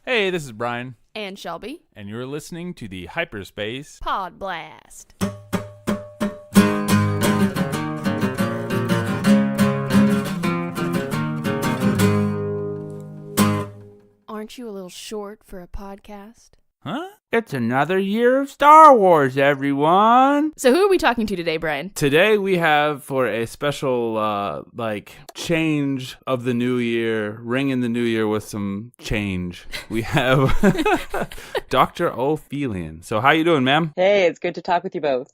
Hey, this is Brian, And Shelby. and you're listening to the Hyperspace. Pod Blast. Aren't you a little short for a podcast? Huh? It's another year of Star Wars, everyone! So who are we talking to today, Brian? Today we have, for a special, change of the new year, ring in the new year with some change, we have Dr. Ophelian. So how you doing, ma'am? Hey, it's good to talk with you both.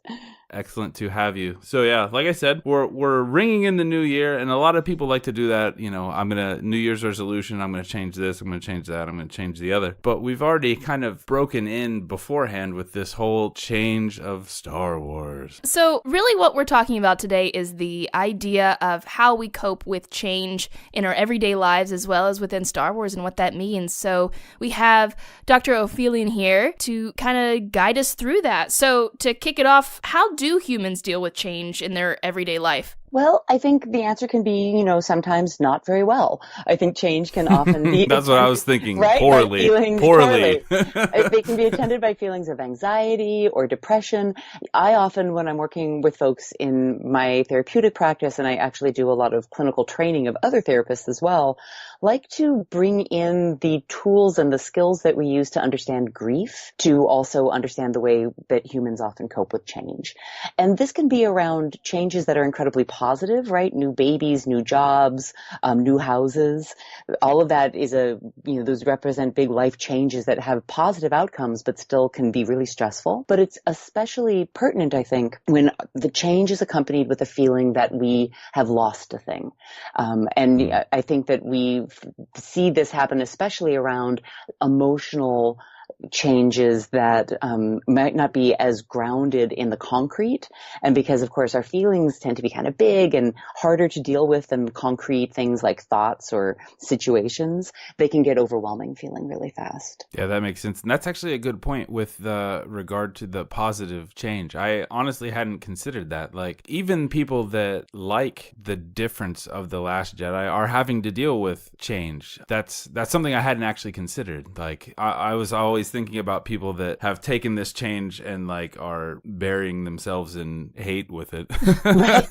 Excellent to have you. So yeah, like I said, we're ringing in the new year, and a lot of people like to do that. You know, New Year's resolution, I'm gonna change this, I'm gonna change that, I'm gonna change the other. But we've already kind of broken in beforehand with this whole change of Star Wars. So really what we're talking about today is the idea of how we cope with change in our everyday lives as well as within Star Wars and what that means. So we have Dr. Ophelian here to kind of guide us through that. So to kick it off, how do humans deal with change in their everyday life? Well, I think the answer can be, sometimes not very well. I think change can often be... That's what I was thinking. Right? Poorly. They can be attended by feelings of anxiety or depression. I often, when I'm working with folks in my therapeutic practice, and I actually do a lot of clinical training of other therapists as well, like to bring in the tools and the skills that we use to understand grief, to also understand the way that humans often cope with change. And this can be around changes that are incredibly positive, right? New babies, new jobs, new houses. All of that is those represent big life changes that have positive outcomes, but still can be really stressful. But it's especially pertinent, I think, when the change is accompanied with a feeling that we have lost a thing. And I think that we see this happen especially around emotional changes that might not be as grounded in the concrete. And because, of course, our feelings tend to be kind of big and harder to deal with than concrete things like thoughts or situations, they can get overwhelming feeling really fast. Yeah, that makes sense. And that's actually a good point with regard to the positive change. I honestly hadn't considered that. Like, even people that like the difference of The Last Jedi are having to deal with change. That's something I hadn't actually considered. Like, I was always thinking about people that have taken this change and like are burying themselves in hate with it, Right.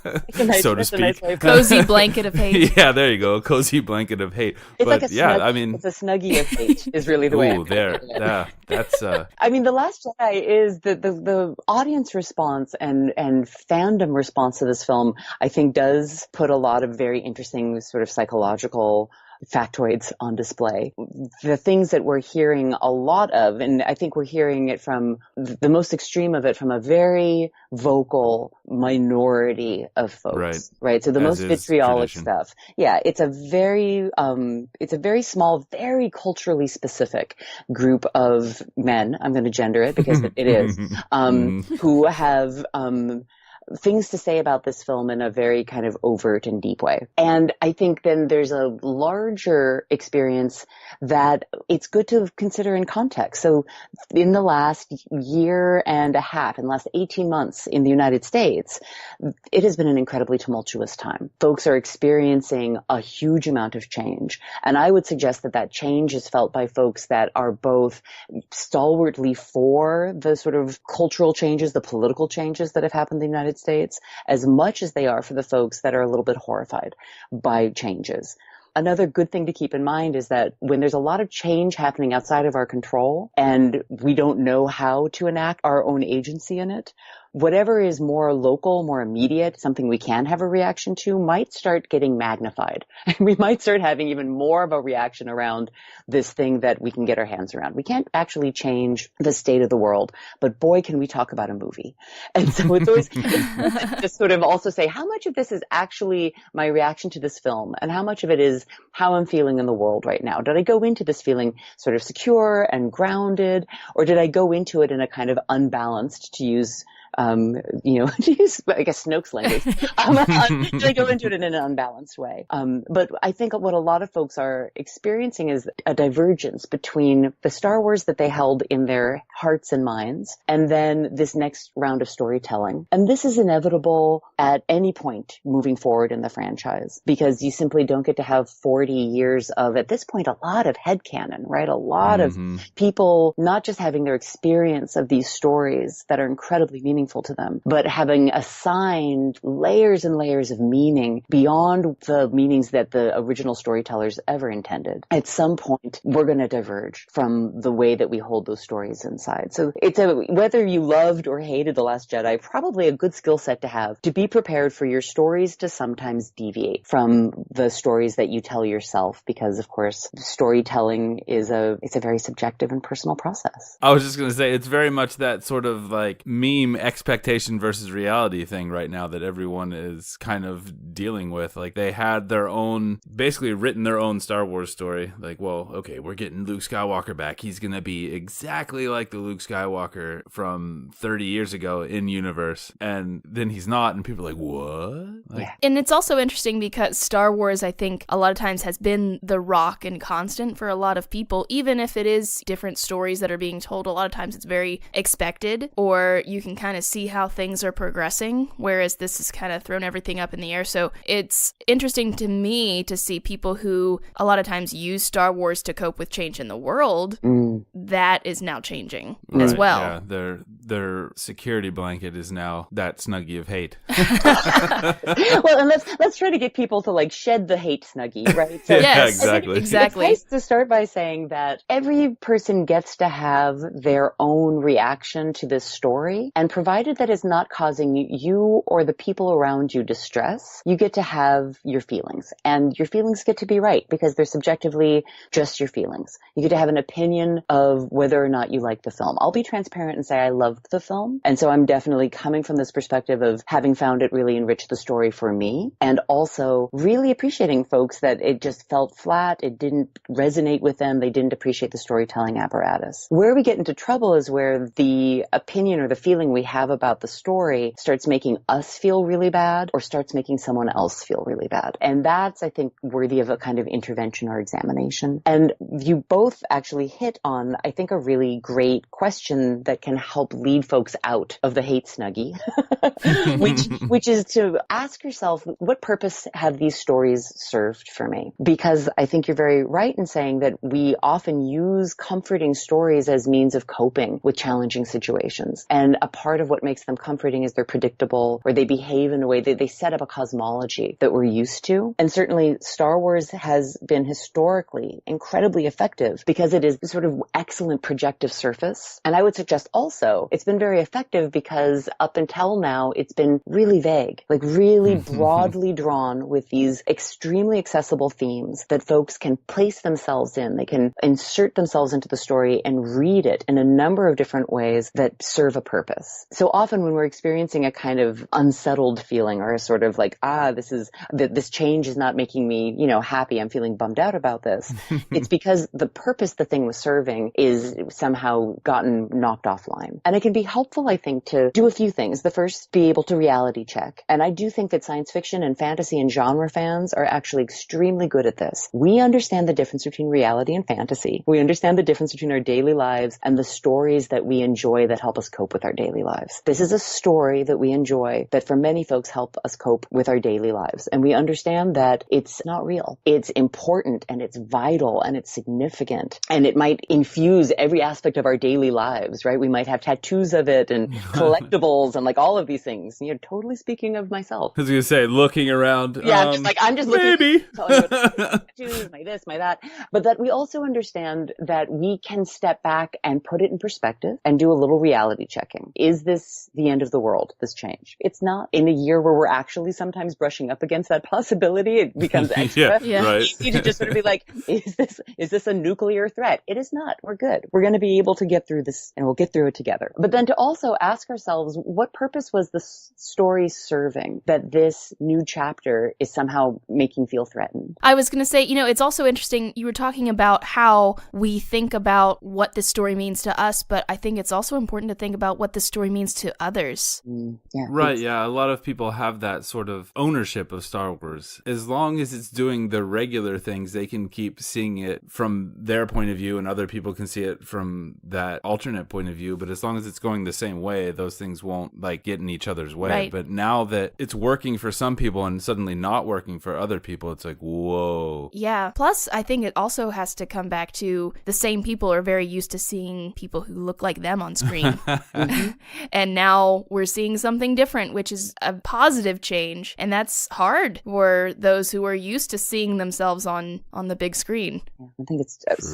so to speak. Cozy blanket of hate. Yeah, there you go. A cozy blanket of hate. It's but like a yeah, snug, I mean, it's a snuggie of hate is really the way. ooh, there. Yeah, that's I mean, The Last Jedi is the audience response and fandom response to this film, I think, does put a lot of very interesting sort of psychological factoids on display. The things that we're hearing a lot of, and I think we're hearing it from the most extreme of it from a very vocal minority of folks, right? So the most vitriolic stuff. Yeah, it's a very small, very culturally specific group of men. I'm going to gender it because it is, who have, things to say about this film in a very kind of overt and deep way. And I think then there's a larger experience that it's good to consider in context. So in the last year and a half, in the last 18 months in the United States, it has been an incredibly tumultuous time. Folks are experiencing a huge amount of change. And I would suggest that that change is felt by folks that are both stalwartly for the sort of cultural changes, the political changes that have happened in the United States, as much as they are for the folks that are a little bit horrified by changes. Another good thing to keep in mind is that when there's a lot of change happening outside of our control and we don't know how to enact our own agency in it, whatever is more local, more immediate, something we can have a reaction to, might start getting magnified. And we might start having even more of a reaction around this thing that we can get our hands around. We can't actually change the state of the world, but boy, can we talk about a movie. And so it's always just sort of also say, how much of this is actually my reaction to this film? And how much of it is how I'm feeling in the world right now? Did I go into this feeling sort of secure and grounded? Or did I go into it in a kind of unbalanced, to use to use, I guess, Snoke's language, they go into it in an unbalanced way. But I think what a lot of folks are experiencing is a divergence between the Star Wars that they held in their hearts and minds, and then this next round of storytelling. And this is inevitable at any point moving forward in the franchise, because you simply don't get to have 40 years of, at this point, a lot of headcanon, right? A lot of people not just having their experience of these stories that are incredibly meaningful to them, but having assigned layers and layers of meaning beyond the meanings that the original storytellers ever intended. At some point, we're going to diverge from the way that we hold those stories inside. So whether you loved or hated The Last Jedi, probably a good skill set to have, to be prepared for your stories to sometimes deviate from the stories that you tell yourself, because of course storytelling is it's a very subjective and personal process. I was just going to say, it's very much that sort of like meme expectation versus reality thing right now that everyone is kind of dealing with. Like, they had their own, basically written their own Star Wars story. Like, well, okay, we're getting Luke Skywalker back. He's going to be exactly like the Luke Skywalker from 30 years ago in universe. And then he's not, and people are like, what? Like, yeah. And it's also interesting because Star Wars, I think, a lot of times has been the rock and constant for a lot of people. Even if it is different stories that are being told, a lot of times it's very expected, or you can kind of see how things are progressing, whereas this has kind of thrown everything up in the air. So it's interesting to me to see people who a lot of times use Star Wars to cope with change in the world. That is now changing as well. Yeah, their security blanket is now that Snuggie of hate. Well, and let's try to get people to like shed the hate Snuggie, right? So yes, exactly. It's nice to start by saying that every person gets to have their own reaction to this story, and provided that is not causing you or the people around you distress, you get to have your feelings, and your feelings get to be right because they're subjectively just your feelings. You get to have an opinion of whether or not you like the film. I'll be transparent and say I loved the film, and so I'm definitely coming from this perspective of having found it really enrich the story for me, and also really appreciating folks that it just felt flat, it didn't resonate with them, they didn't appreciate the storytelling apparatus. Where we get into trouble is where the opinion or the feeling we have about the story starts making us feel really bad or starts making someone else feel really bad. And that's, I think, worthy of a kind of intervention or examination. And you both actually hit on, I think, a really great question that can help lead folks out of the hate Snuggie, which is to ask yourself, what purpose have these stories served for me? Because I think you're very right in saying that we often use comforting stories as means of coping with challenging situations. And a part of what makes them comforting is they're predictable, or they behave in a way that they set up a cosmology that we're used to. And certainly Star Wars has been historically incredibly effective because it is sort of excellent projective surface. And I would suggest also it's been very effective because up until now it's been really vague, like really broadly drawn with these extremely accessible themes that folks can place themselves in. They can insert themselves into the story and read it in a number of different ways that serve a purpose. So often when we're experiencing a kind of unsettled feeling or a sort of like, this change is not making me, happy, I'm feeling bummed out about this, it's because the purpose the thing was serving is somehow gotten knocked offline. And it can be helpful, I think, to do a few things. The first, be able to reality check. And I do think that science fiction and fantasy and genre fans are actually extremely good at this. We understand the difference between reality and fantasy. We understand the difference between our daily lives and the stories that we enjoy that help us cope with our daily lives. This is a story that we enjoy that for many folks help us cope with our daily lives. And we understand that it's not real. It's important and it's vital and it's significant. And it might infuse every aspect of our daily lives, right? We might have tattoos of it and collectibles and like all of these things. Totally speaking of myself. I was going to say, looking around. Yeah, I'm just looking. Maybe. Tattoos, my this, my that. But that we also understand that we can step back and put it in perspective and do a little reality checking. Is this the end of the world, this change? It's not. In a year where we're actually sometimes brushing up against that possibility, it becomes extra easy to just sort of be like, is this a nuclear threat? It is not. We're good. We're going to be able to get through this, and we'll get through it together. But then to also ask ourselves, what purpose was the story serving that this new chapter is somehow making feel threatened? I was going to say, it's also interesting. You were talking about how we think about what this story means to us, but I think it's also important to think about what this story means to others. Right, yeah. A lot of people have that sort of ownership of Star Wars. As long as it's doing the regular things, they can keep seeing it from their point of view, and other people can see it from that alternate point of view. But as long as it's going the same way, those things won't get in each other's way. Right. But now that it's working for some people and suddenly not working for other people, it's like, whoa. Yeah. Plus, I think it also has to come back to the same people are very used to seeing people who look like them on screen. And now we're seeing something different, which is a positive change. And that's hard for those who are used to seeing themselves on the big screen.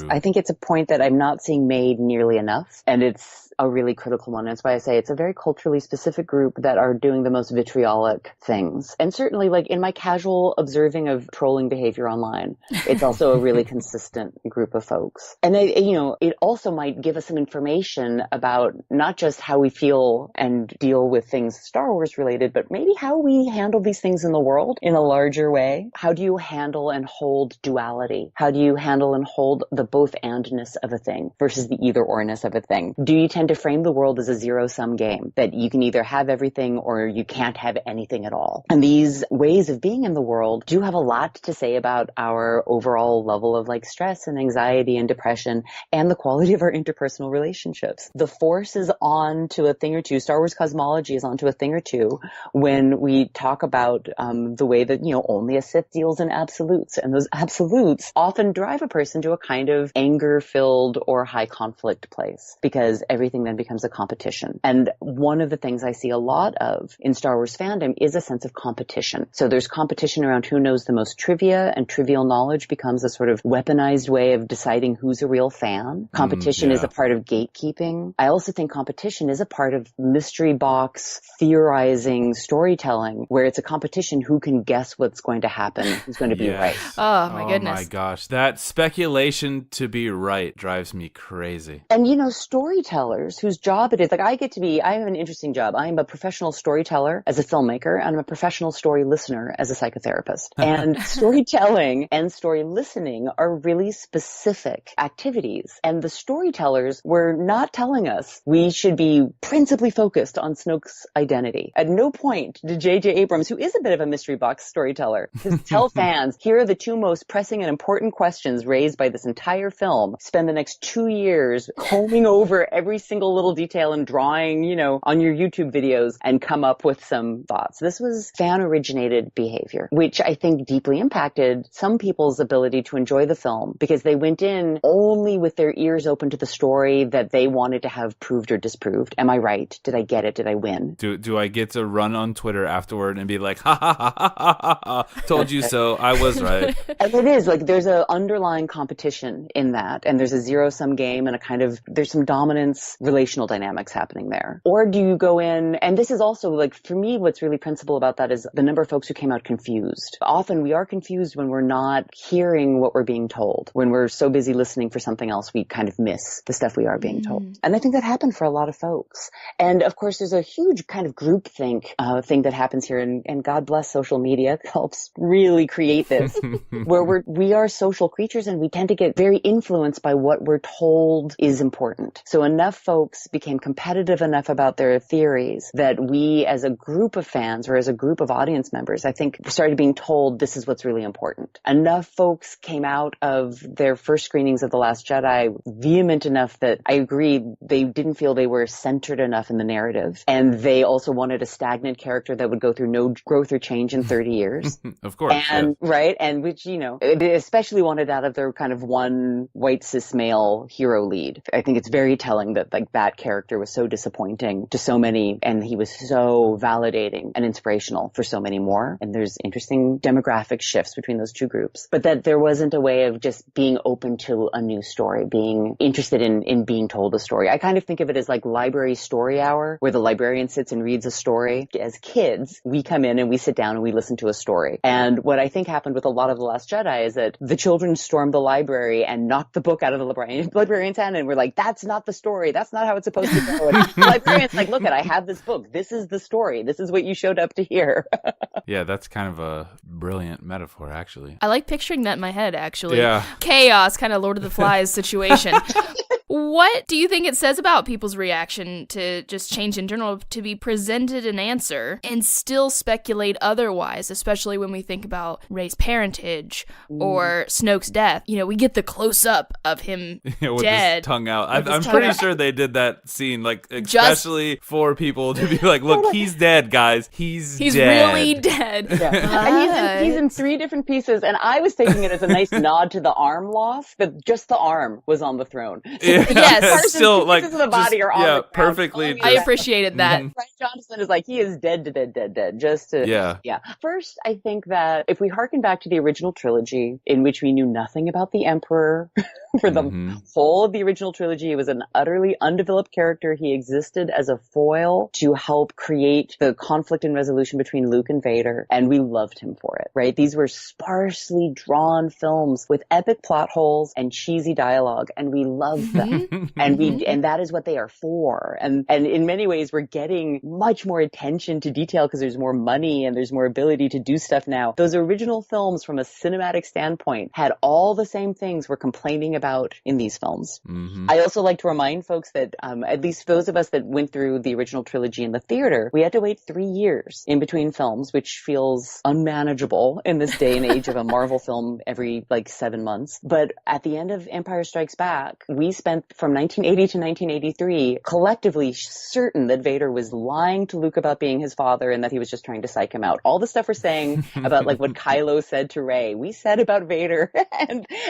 I think it's a point that I'm not seeing made nearly enough. And it's a really critical one. That's why I say it's a very culturally specific group that are doing the most vitriolic things. And certainly, in my casual observing of trolling behavior online, it's also a really consistent group of folks. And it also might give us some information about not just how we feel and deal with things Star Wars related, but maybe how we handle these things in the world in a larger way. How do you handle and hold duality? How do you handle and hold the both andness of a thing versus the either orness of a thing? Do you tend to frame the world as a zero-sum game, that you can either have everything or you can't have anything at all? And these ways of being in the world do have a lot to say about our overall level of stress and anxiety and depression and the quality of our interpersonal relationships. The Force is on to a thing or two. Star Wars cosmology is on to a thing or two when we talk about the way that, only a Sith deals in absolutes. And those absolutes often drive a person to a kind of anger-filled or high conflict place because everything then becomes a competition. And one of the things I see a lot of in Star Wars fandom is a sense of competition. So there's competition around who knows the most trivia, and trivial knowledge becomes a sort of weaponized way of deciding who's a real fan. Competition is a part of gatekeeping. I also think competition is a part of mystery box theorizing storytelling, where it's a competition who can guess what's going to happen, who's going to be right. Oh my goodness. Oh my gosh. That speculation to be right drives me crazy. And storytellers whose job it is, I have an interesting job. I am a professional storyteller as a filmmaker, and I'm a professional story listener as a psychotherapist. And storytelling and story listening are really specific activities. And the storytellers were not telling us we should be principally focused on Snoke's identity. At no point did J.J. Abrams, who is a bit of a mystery box storyteller, tell fans, here are the two most pressing and important questions raised by this entire film. Spend the next 2 years combing over every single little detail and drawing, on your YouTube videos and come up with some thoughts. This was fan-originated behavior, which I think deeply impacted some people's ability to enjoy the film because they went in only with their ears open to the story that they wanted to have proved or disproved. Am I right? Did I get it? Did I win? Do I get to run on Twitter afterward and be like, ha ha ha ha ha ha, told you so, I was right. And it is, there's an underlying competition in that, and there's a zero-sum game and there's some dominance relational dynamics happening there. Or do you go in, and this is also, for me, what's really principal about that is the number of folks who came out confused. Often we are confused when we're not hearing what we're being told. When we're so busy listening for something else, we kind of miss the stuff we are being told. And I think that happened for a lot of folks. And of course, there's a huge kind of groupthink thing that happens here, and God bless social media helps really create this, where we are social creatures and we tend to get very influenced by what we're told is important. So enough folks became competitive enough about their theories that we as a group of fans or as a group of audience members, I think, started being told this is what's really important. Enough folks came out of their first screenings of The Last Jedi vehement enough that I agree they didn't feel they were centered enough in the narrative. And they also wanted a stagnant character that would go through no growth or change in 30 years. Of course. And, yeah. Right? And which, they especially wanted out of their kind of one white cis male hero lead. I think it's very telling that that character was so disappointing to so many, and he was so validating and inspirational for so many more. And there's interesting demographic shifts between those two groups. But that there wasn't a way of just being open to a new story, being interested in being told a story. I kind of think of it as library story hour, where the librarian sits and reads a story. As kids, we come in and we sit down and we listen to a story. And what I think happened with a lot of The Last Jedi is that the children stormed the library and knocked the book out of the librarian's hand, and we're like, that's not the story. That's that's not how it's supposed to go. And librarian's like, look, I have this book. This is the story. This is what you showed up to hear. Yeah, that's kind of a brilliant metaphor, actually. I like picturing that in my head, actually. Yeah. Chaos, kind of Lord of the Flies situation. What do you think it says about people's reaction to just change in general, to be presented an answer and still speculate otherwise, especially when we think about Rey's parentage or Snoke's death? You know, we get the close-up of him with dead. his tongue out. I'm tongue pretty out. sure they did that scene, like, especially for people to be like, look, he's dead, guys. He's dead. Really dead. Yeah. And he's in 3 different pieces, and I was taking it as a nice nod to the arm loss, that just the arm was on the throne. So Yes. still, like, pieces of the body are on the ground. perfectly. I appreciated that. Ryan Johnson is like, he is dead. Just to, yeah. First, I think that if we harken back to the original trilogy, in which we knew nothing about the Emperor for the whole of the original trilogy, it was an utterly undeveloped character. He existed as a foil to help create the conflict and resolution between Luke and Vader, and we loved him for it, right? These were sparsely drawn films with epic plot holes and cheesy dialogue, and we loved them. And that is what they are for. And in many ways, we're getting much more attention to detail because there's more money and there's more ability to do stuff now. Those original films, from a cinematic standpoint, had all the same things we're complaining about in these films. I also like to remind folks that at least those of us that went through the original trilogy in the theater, we had to wait 3 years in between films, which feels unmanageable in this day and age of a Marvel film every 7 months. But at the end of Empire Strikes Back, we spent from 1980 to 1983 collectively certain that Vader was lying to Luke about being his father and that he was just trying to psych him out. All the stuff we're saying about what Kylo said to Rey, we said about Vader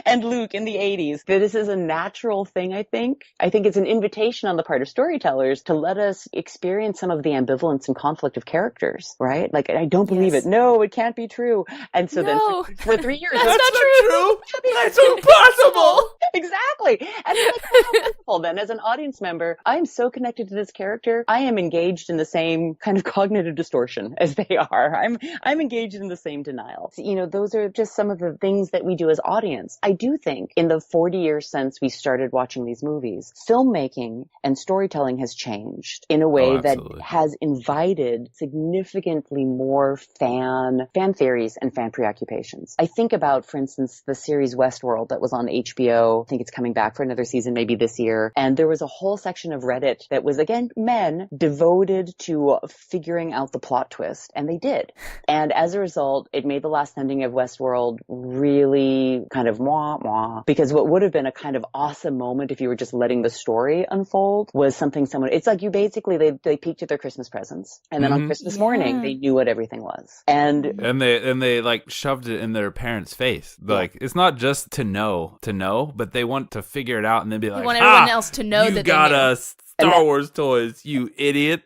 and Luke in the 80s. That this is a natural thing, I think. I think it's an invitation on the part of storytellers to let us experience some of the ambivalence and conflict of characters, right? I don't believe it. No, it can't be true. And so then for 3 years, that's not true. That's impossible. Exactly. And how wonderful then, as an audience member, I am so connected to this character. I am engaged in the same kind of cognitive distortion as they are. I'm engaged in the same denial. So, those are just some of the things that we do as audience. I do think in the 40 years since we started watching these movies, filmmaking and storytelling has changed in a way that has invited significantly more fan theories and fan preoccupations. I think about, for instance, the series Westworld that was on HBO. I think it's coming back for another season, maybe this year. And there was a whole section of Reddit that was, again, men devoted to figuring out the plot twist. And they did. And as a result, it made the last ending of Westworld really kind of wah-wah. Because what would have been a kind of awesome moment if you were just letting the story unfold was something it's like you basically, they peeked at their Christmas presents. And then on Christmas morning, they knew what everything was. And they shoved it in their parents' face. It's not just to know, but they want to figure it out and then be like, they want everyone else to know that they got knew. us Star Wars toys, you idiot.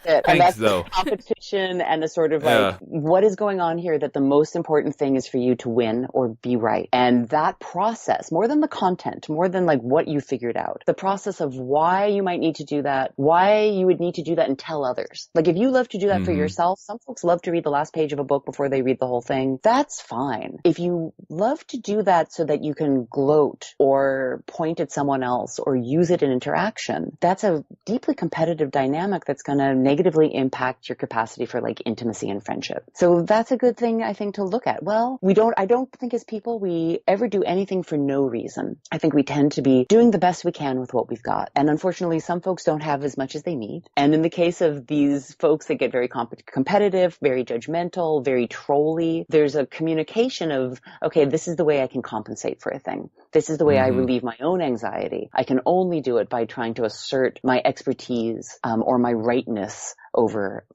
And that's the competition and a sort of what is going on here, that the most important thing is for you to win or be right. And that process, more than the content, more than what you figured out, the process of why you might need to do that, why you would need to do that and tell others. If you love to do that for yourself, some folks love to read the last page of a book before they read the whole thing. That's fine. If you love to do that so that you can gloat or point at someone else or use it in interaction, that's a deeply competitive dynamic that's going to negatively impact your capacity for intimacy and friendship. So that's a good thing, I think, to look at. Well, I don't think as people we ever do anything for no reason. I think we tend to be doing the best we can with what we've got. And unfortunately, some folks don't have as much as they need. And in the case of these folks that get very competitive, very judgmental, very trolly, there's a communication of, okay, this is the way I can compensate for a thing. This is the way I relieve my own anxiety. I can only do it by trying to assert my expertise or my rightness over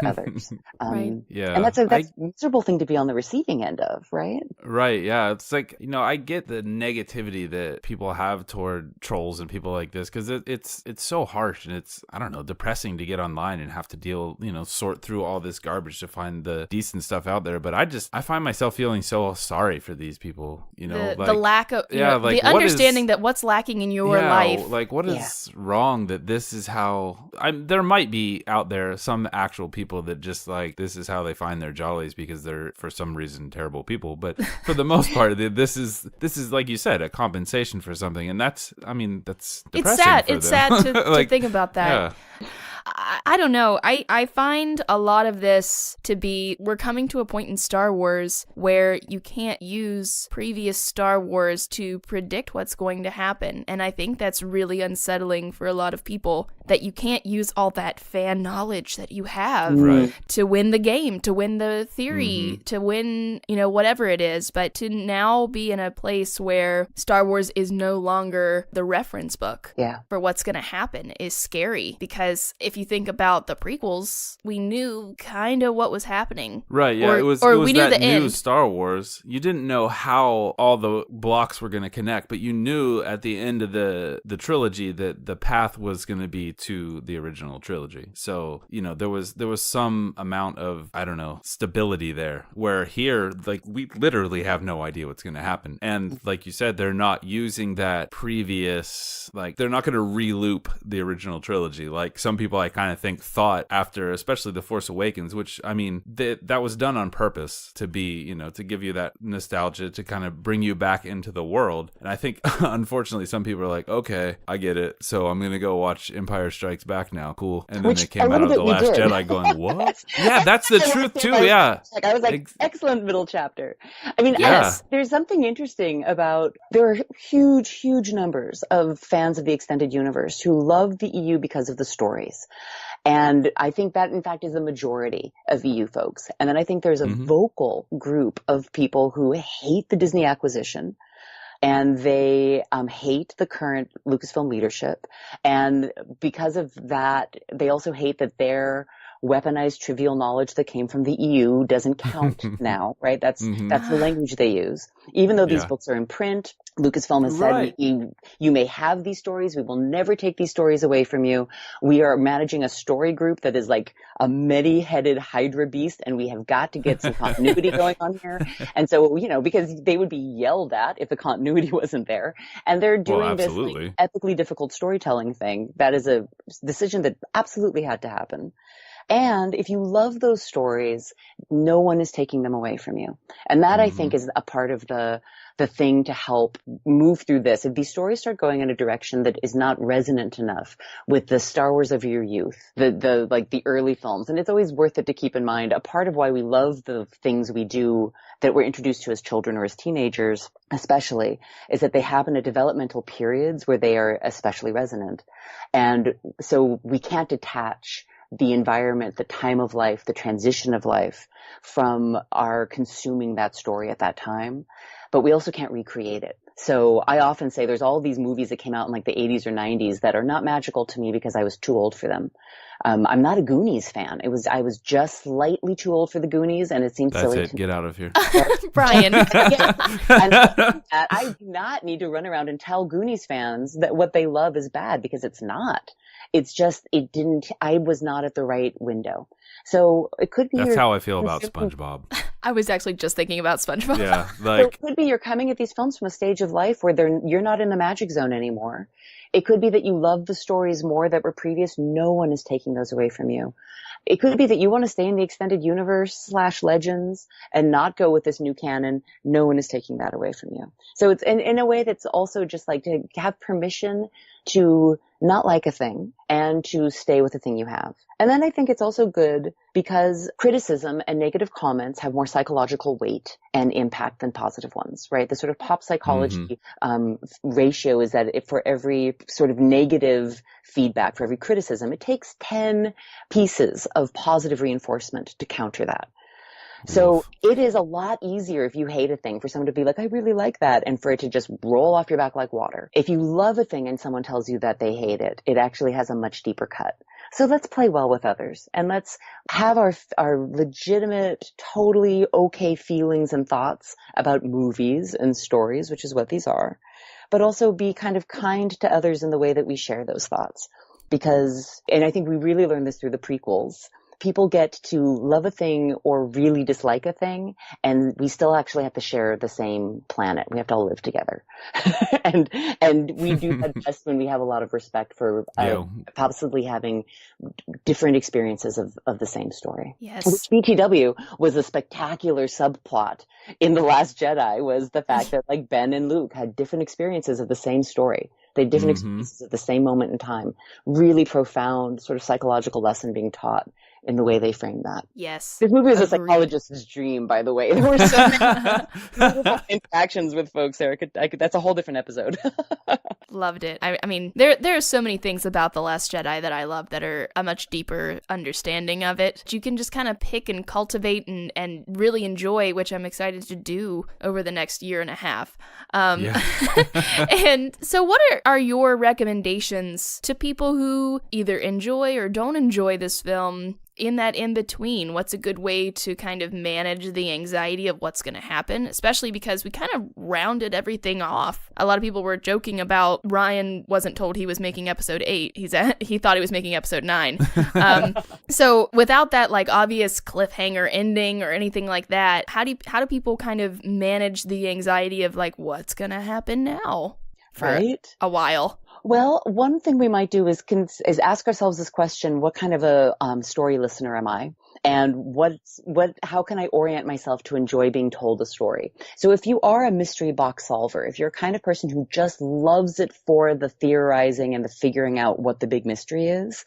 others. Right. Yeah. And that's a miserable thing to be on the receiving end of, right? Right. Yeah. It's I get the negativity that people have toward trolls and people like this, because it's so harsh and it's, I don't know, depressing to get online and have to deal, sort through all this garbage to find the decent stuff out there. But I find myself feeling so sorry for these people, the lack of, the understanding that what's lacking in your life. What is wrong that this is how there might be out there there, some actual people that just like, this is how they find their jollies because they're for some reason terrible people. But for the most part, this is like you said, a compensation for something, and that's depressing. It's sad. For It's them. sad to, Like, to think about that. Yeah. I don't know. I find a lot of this to be, we're coming to a point in Star Wars where you can't use previous Star Wars to predict what's going to happen. And I think that's really unsettling for a lot of people, that you can't use all that fan knowledge that you have to win the game, to win the theory, to win, whatever it is. But to now be in a place where Star Wars is no longer the reference book for what's going to happen is scary, because if you think about the prequels, we knew kind of what was happening. Right, yeah. Or, it was we knew that the new end. Star Wars. You didn't know how all the blocks were going to connect, but you knew at the end of the trilogy that the path was going to be to the original trilogy. So, there was some amount of, I don't know, stability there, where here, like, we literally have no idea what's going to happen. And like you said, they're not using that previous, like, they're not going to re-loop the original trilogy. Like, some people I kind of think thought after, especially The Force Awakens, which, that was done on purpose to be, to give you that nostalgia, to kind of bring you back into the world. And I think, unfortunately, some people are like, okay, I get it. So I'm going to go watch Empire Strikes Back now. Cool. And then they came out of The Last Jedi going, what? Yeah, that's the truth too. Yeah. I was like, excellent middle chapter. There's something interesting about, there are huge numbers of fans of the extended universe who love the EU because of the stories. And I think that, in fact, is the majority of EU folks. And then I think there's a vocal group of people who hate the Disney acquisition. And they hate the current Lucasfilm leadership. And because of that, they also hate that their weaponized trivial knowledge that came from the EU doesn't count now, right? That's the language they use. Even though these books are in print, Lucasfilm has said, you may have these stories. We will never take these stories away from you. We are managing a story group that is like a many-headed Hydra beast, and we have got to get some continuity going on here. And so, because they would be yelled at if the continuity wasn't there. And they're doing this like, epically difficult storytelling thing. That is a decision that absolutely had to happen. And if you love those stories, no one is taking them away from you. And that, I think, is a part of the thing to help move through this. If these stories start going in a direction that is not resonant enough with the Star Wars of your youth, the early films, and it's always worth it to keep in mind, a part of why we love the things we do that we're introduced to as children or as teenagers, especially, is that they happen at developmental periods where they are especially resonant. And so we can't detach the environment, the time of life, the transition of life from our consuming that story at that time. But we also can't recreate it. So I often say there's all these movies that came out in like the 80s or 90s that are not magical to me because I was too old for them. I'm not a Goonies fan. I was just slightly too old for the Goonies, and it seems silly. That's it. Get out of here. Brian. And I do not need to run around and tell Goonies fans that what they love is bad, because it's not. It's just, I was not at the right window. So it could be. That's how I feel about SpongeBob. I was actually just thinking about SpongeBob. Yeah. So it could be you're coming at these films from a stage of life where you're not in the magic zone anymore. It could be that you love the stories more that were previous. No one is taking those away from you. It could be that you want to stay in the extended universe / legends and not go with this new canon. No one is taking that away from you. So it's in a way that's also just like to have permission to not like a thing and to stay with the thing you have. And then I think it's also good because criticism and negative comments have more psychological weight and impact than positive ones, right? The sort of pop psychology ratio is that for every sort of negative feedback, for every criticism, it takes 10 pieces of positive reinforcement to counter that. So it is a lot easier if you hate a thing for someone to be like, I really like that, and for it to just roll off your back like water. If you love a thing and someone tells you that they hate it, it actually has a much deeper cut. So let's play well with others, and let's have our legitimate, totally okay feelings and thoughts about movies and stories, which is what these are, but also be kind of kind to others in the way that we share those thoughts. Because, and I think we really learned this through the prequels, people get to love a thing or really dislike a thing, and we still actually have to share the same planet. We have to all live together. and we do that best when we have a lot of respect for possibly having different experiences of the same story. Yes. Which BTW was a spectacular subplot in The Last Jedi, was the fact that like Ben and Luke had different experiences of the same story. They had different experiences at the same moment in time. Really profound sort of psychological lesson being taught in the way they framed that. Yes. This movie was a psychologist's dream, by the way. There were so many beautiful interactions with folks there. That's a whole different episode. Loved it. I mean, there are so many things about The Last Jedi that I love that are a much deeper understanding of it. You can just kind of pick and cultivate and really enjoy, which I'm excited to do over the next year and a half. And so what are your recommendations to people who either enjoy or don't enjoy this film? In that in-between, what's a good way to kind of manage the anxiety of what's going to happen, especially because we kind of rounded everything off. A lot of people were joking about Ryan wasn't told he was making episode 8. He thought he was making episode 9. So without that like obvious cliffhanger ending or anything like that, how do people kind of manage the anxiety of like what's going to happen now for a while? Well, one thing we might do is ask ourselves this question: what kind of a story listener am I? And how can I orient myself to enjoy being told a story? So if you are a mystery box solver, if you're a kind of person who just loves it for the theorizing and the figuring out what the big mystery is,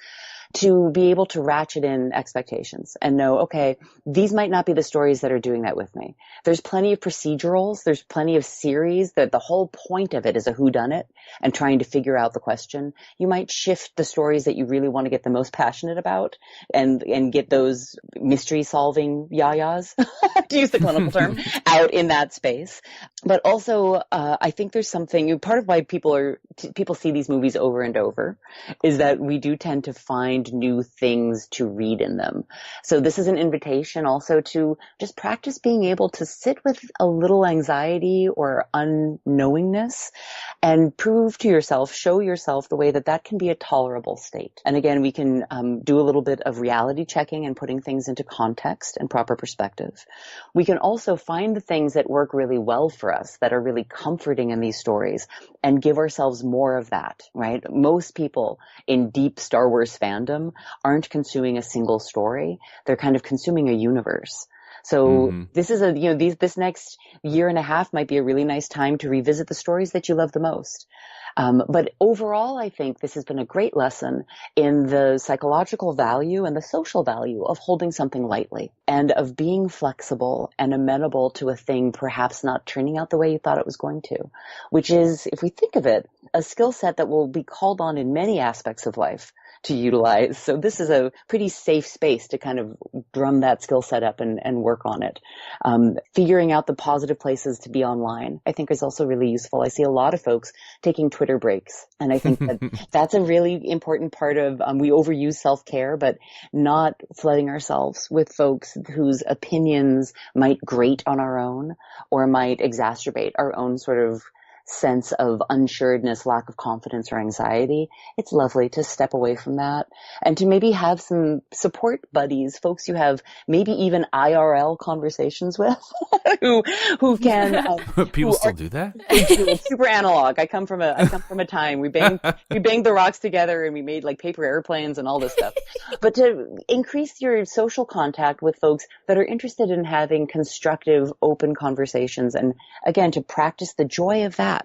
to be able to ratchet in expectations and know, okay, these might not be the stories that are doing that with me. There's plenty of procedurals. There's plenty of series that the whole point of it is a whodunit and trying to figure out the question. You might shift the stories that you really want to get the most passionate about and get those mystery solving yayas, to use the clinical term, out in that space. But also, I think there's something, part of why people see these movies over and over is that we do tend to find new things to read in them. So this is an invitation also to just practice being able to sit with a little anxiety or unknowingness and prove to yourself, show yourself the way that can be a tolerable state. And again, we can do a little bit of reality checking and putting things into context and proper perspective. We can also find the things that work really well for us, that are really comforting in these stories, and give ourselves more of that, right? Most people in deep Star Wars fandom aren't consuming a single story. They're kind of consuming a universe. So this is this next year and a half might be a really nice time to revisit the stories that you love the most. But overall, I think this has been a great lesson in the psychological value and the social value of holding something lightly and of being flexible and amenable to a thing perhaps not turning out the way you thought it was going to, which is, if we think of it, a skill set that will be called on in many aspects of life to utilize. So this is a pretty safe space to kind of drum that skill set up and work on it. Figuring out the positive places to be online, I think, is also really useful. I see a lot of folks taking Twitter breaks. And I think that's a really important part of, we overuse self-care, but not flooding ourselves with folks whose opinions might grate on our own or might exacerbate our own sort of sense of unsuredness, lack of confidence, or anxiety. It's lovely to step away from that and to maybe have some support buddies, folks you have maybe even IRL conversations with who can people still do that. It's super analog. I come from a time we banged the rocks together and we made like paper airplanes and all this stuff. But to increase your social contact with folks that are interested in having constructive, open conversations, and again, to practice the joy of that.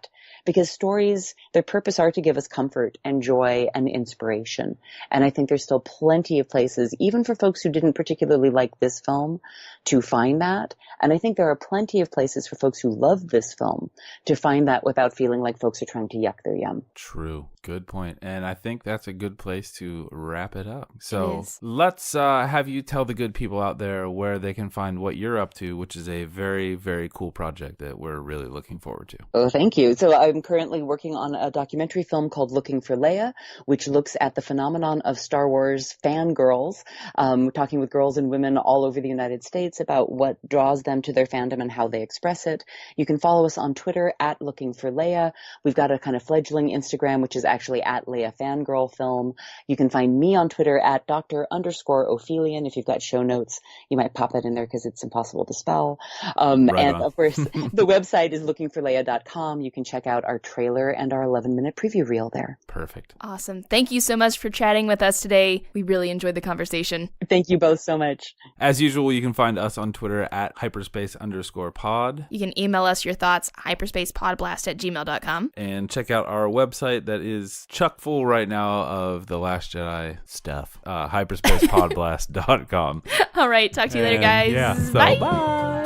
Because stories, their purpose are to give us comfort and joy and inspiration. And I think there's still plenty of places, even for folks who didn't particularly like this film, to find that. And I think there are plenty of places for folks who love this film to find that without feeling like folks are trying to yuck their yum. True. Good point. And I think that's a good place to wrap it up. So let's have you tell the good people out there where they can find what you're up to, which is a very, very cool project that we're really looking forward to. Oh, thank you. So I'm currently working on a documentary film called Looking For Leia, which looks at the phenomenon of Star Wars fangirls, talking with girls and women all over the United States about what draws them to their fandom and how they express it. You can follow us on Twitter at Looking For Leia. We've got a kind of fledgling Instagram, which is actually at Leia Fangirl Film. You can find me on Twitter at Dr._Ophelian. If you've got show notes, you might pop that in there because it's impossible to spell. Right And on. of course, the website is lookingforleia.com. You can check out our trailer and our 11-minute preview reel there. Perfect. Awesome. Thank you so much for chatting with us today. We really enjoyed the conversation. Thank you both so much. As usual, you can find us on Twitter at hyperspace_pod. You can email us your thoughts, hyperspacepodblast@gmail.com. And check out our website that is chock full right now of The Last Jedi stuff. Hyperspacepodblast.com. All right. Talk to you later, guys. Yeah, so Bye. bye.